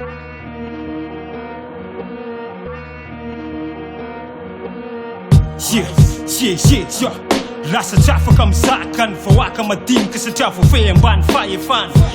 Yeah. Lasa trafaka mizakany voaka madinika satria voafehy ambany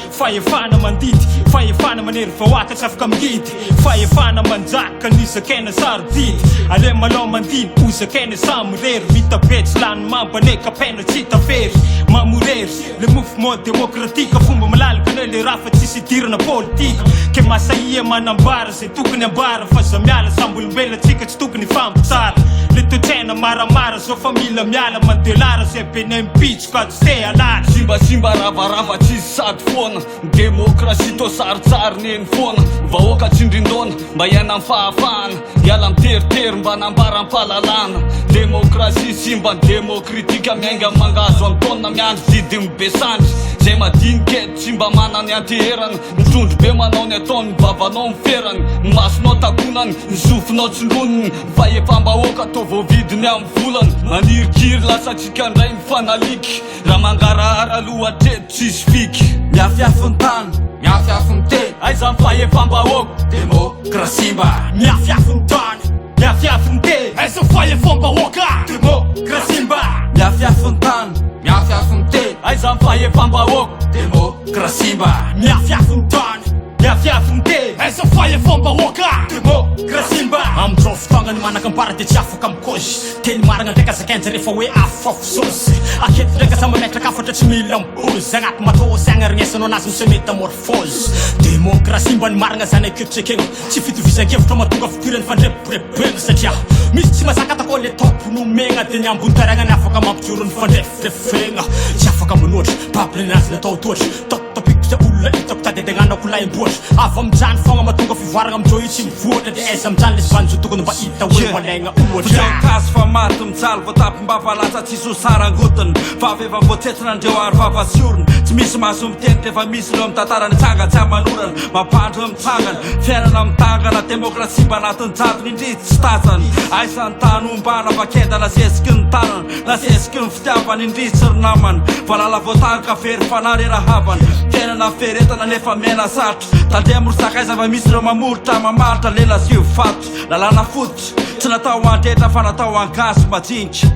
fahefana mandidy fahefana manery voaka tsy afaka mihidy fahefana manjaka nizakaina sarodidy ale malao mandiny ozakaina samirery mitabetsy lany mambane kapena tsy tafery mamorery le mouvement démocratique fomba malalaka ane le raha fa tsisy idirana politika ke masaia manambara zay tokony ambara fa za miala sambolombela tsika tsy tokony fampitsara le toetraina maramara zao fa mila miala mandelara zay beny mpitsoka tsy te alala simbasimba ravarava tsisy sady foana demokrasia to saritsary neny foana vahoaka tsindrindona mba hiaina amin'ny fahafahana hiala miteritery mba nambaram-pahalalana demokrasia simba ny demokritika miainga mangazo amin'ny taona miandry didy mibesandry zay madiniketo tsy mba manany anteherana mitondro be manao ny ataony vavanao miferany masonao takonany ny sofinao tsindroniny fahefam-bahoaka to voavidiny amin'ny volany manirikiry lasatsika ndray mifanaliky raha mangarahara lohatreto tsisy fiky miafiafiny tany miafiafiny teny aiza ny fahefam-bahoaka demokrasia mba miafiafiny tany miafiafiny teny aiza ny fahefam-bahoaka demokrasia mba miafiafiny tany miafiafiny teny aiza ny fahefam-bahoaka demokrasia mba miafiafiny tany miafiafiny teny aiza ny fahefam-bahoaka demokrasia mba am'izao fotoagnany manakambara de tsy afaka mikozy teny maragna ndraika zakainja rehefa hoe afafososy aketo ndraika za mametraka afatra tsy mila mibozy agnaty matôsy agnarignesanao anazy misy métamorphose demokrasia mba ny maragna zany aketo tsekegna tsy fitovizan-kevitra mahatonga fidirany fandrepirebena satria misy tsy mazaka takao le tompony megna de ny ambony taragnany afaka mampijorony fandrefirefegna tsy afaka manoatra papiny anazy natao toatra topiko zay olona hitako tadedegnanako laimboatra avy amijany fogna mahatonga fivoaragna amizao io tsy mivoatra de aiza amijany le sivanizao tokony mba hita hoe malaigna ohatra kaso fa maty mijaly voatapy mba falatsa tsisy ho sarangotiny fa veva voatsetsina andreo ary vavasioriny tsy misy maso miteny rehefa misy reo amin'ny tantarany tsanga tsy amanorana mampandro mitsangana fiainana mitangana demokrasia mba anatin'ny jadony indrisy tsy tatsany aisan'ny tany ombana vakenda lasesiky ny tanana lasesiky ny fitiavany indrisy ry namana valala voatanga very fanarera havana fiainana feretana nefa mena satro tandrea morosakaiza fa misy reo mamoritra mamaritra lela sy fato lalàna fototra tsy natao andretra fa natao angasy majinika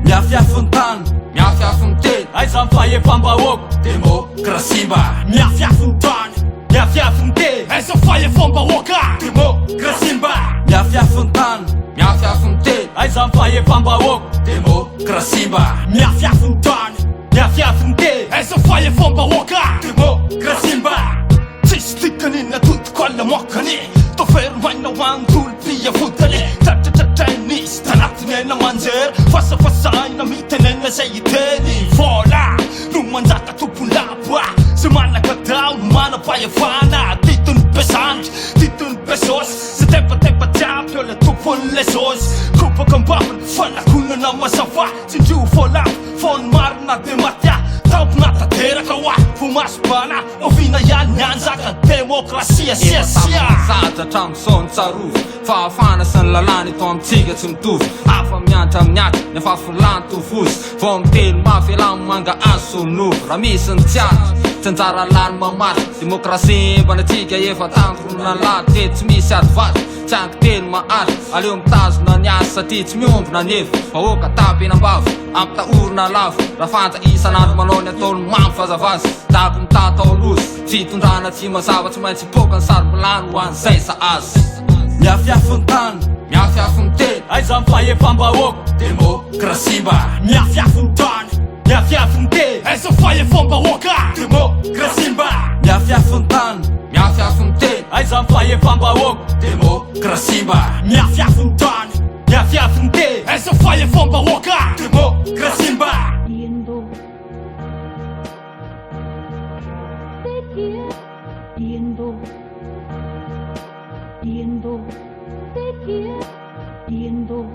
miafiafiny tany miafiafiny teny aiza ny fahefam-bahoaka demokrasia mba miafiafiny tany miafiafiny teny aiza ny fahefam-bahoaka demokrasia mba miafiafiny tany miafiafiny teny aiza ny fahefam-bahoaka demokrasia mba miafiafiny tany miafiafiny teny aiza ny fahefam-bahoaka demokrasia mba tsisy tikanina totoko alla mokany toferomaina hoandolo-pia fotany tratratratrainisy tanatiny aina manjera fasafasaina mitenena zay iteny vola no manjaka tompony laboa sy manaka dao no manam-pahefana titony pesandry titony pesosy sy tepatepa jiaby eo le tompony le zosy kopaka ambaviny fanakonana masava tsindrio volavo fony marina de matya tampona tateraka hoa vomasibana ovina ihany ny anjaka demokrasia siasia zadatra am'izao ny tsarovy fahafana sy ny lalàna eto amitsika tsy mitovy afa miantra amin'ny atra nefa filany tovozy vao mitelo mafy elamy manga azo solon'ovy raha misy ny tsiatra tsy anjara lany mamaty demokrasia mba natsika efa tangoronana lady teto tsy misy ady vaty tsy angy telo mahaty aleo mitazona ny azy satria tsy miombona ny evo vahoaka tapenambavo ampitaorona lavo raha fanja isanandro manao ny ataony mamy fazavazy dako mitatao lozy fitondrana tsy mazava tsy maintsy hipoka ny saromilany ho an'izay sa azy miafiafiny tany miafiafiny teny aiza ny fahefam-bahoaka demokrasia mba miafiafiny tany miafiafiny teny aiza ny fahefam-bahoaka demokrasia mba miafiafiny tany miafiafiny teny aiza ny fahefam-bahoaka demokrasia mba miafiafiny tany miafiafiny teny aiza ny fahefam-bahoaka demokrasia mba Yendo,